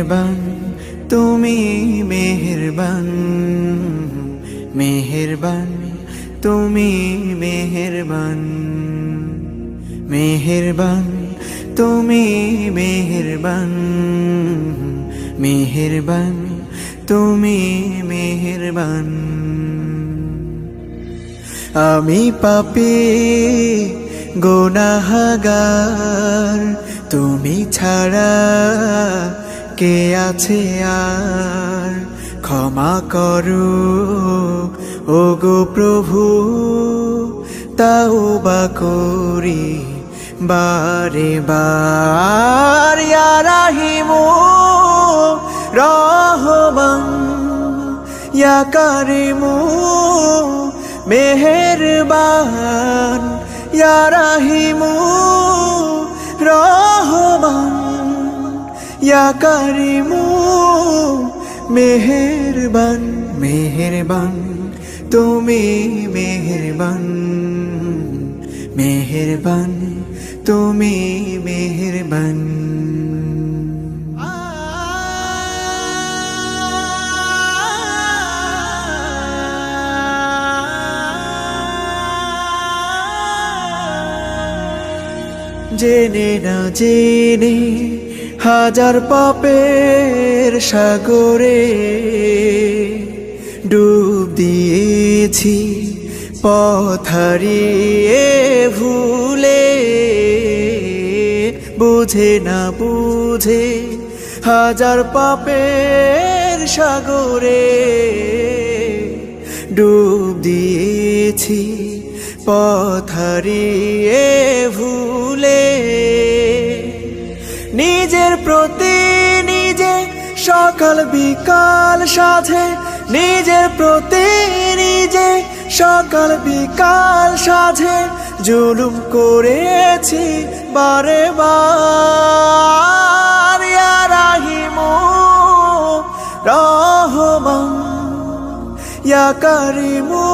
মেহেরবান তুমি মেহেরবান, মেহেরবান তুমি মেহেরবান, মেহেরবান তুমি মেহেরবান, মেহেরবান তুমি মেহেরবান। আমি পাপী গুনাহগার, তুমি ছাড়া কে আছে আর? ক্ষমা করো ওগো প্রভু, তাওবা করি বারে বার। ইয়া রাহিমু রহমান, ইয়া কারিমু মেহেরবান, ইয়া রাহিমু রহমান, ইয়া কারিমু মেহেরবান। মেহেরবান তুমি মেহেরবান, মেহেরবান তুমি মেহেরবান। জেনে না জেনে হাজার পাপের সাগরে ডুব দিয়েছি, পথ হারিয়ে ভুলে। বুঝে না বুঝে হাজার পাপের সাগরে ডুব দিয়েছি, পথ হারিয়ে ভুলে। নিজের প্রতি নিজে সকাল বিকাল সাধে, নিজের প্রতি নিজে সকাল বিকাল সাধে জুলুম করেছি বারে বার। ইয়া রাহিমু রহমান, ইয়া কারিমু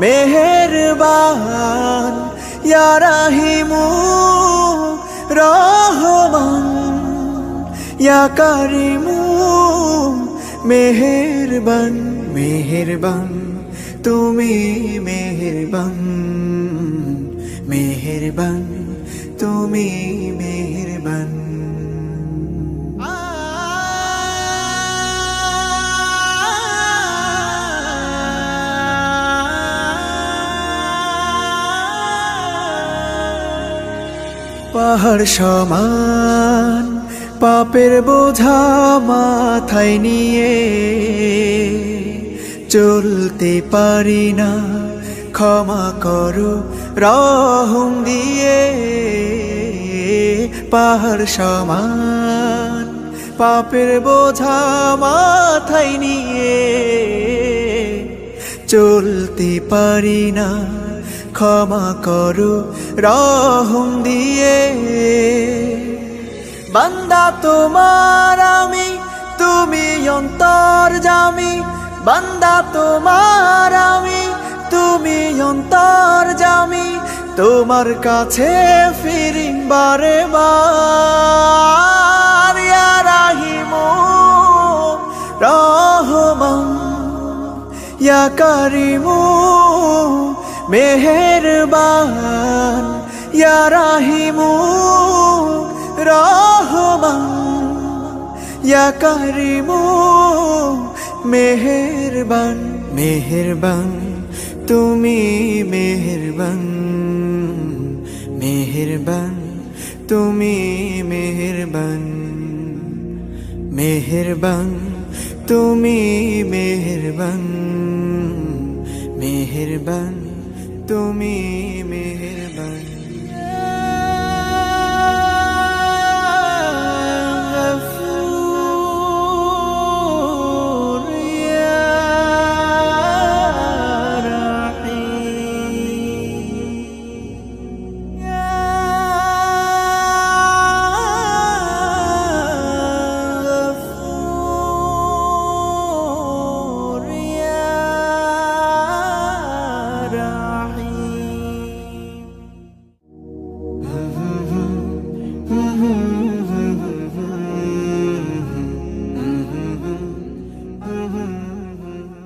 মেহেরবান, ইয়া রাহিমু রহমান, ইয়া কারিমু মেহেরবান। মেহেরবান তুমি মেহেরবান, মেহেরবান তুমি মেহেরবান। পাহাড় সমান পাপের বোঝা মাথায় নিয়ে চলতে পারি না, ক্ষমা করো রহম দিয়ে। পাহাড় সমান পাপের বোঝা মাথায় নিয়ে চলতে পারি না, ক্ষমা করো রহম দিয়ে। বান্দা তোমার আমি, তুমি অন্তর্যামী। বান্দা তোমার আমি, তুমি অন্তর্যামী। তোমার কাছে ফিরি বারে বার। ইয়া রাহিমু রহমান, ইয়া কারিমু মেহেরবান, ইয়া রাহিমু রহমান, ইয়া কারিমু মেহেরবান। মেহেরবান তুমি মেহেরবান, মেহেরবান তুমি মেহেরবান, মেহেরবান তুমি মেহেরবান, মেহেরবান তুমি মেহেরবান।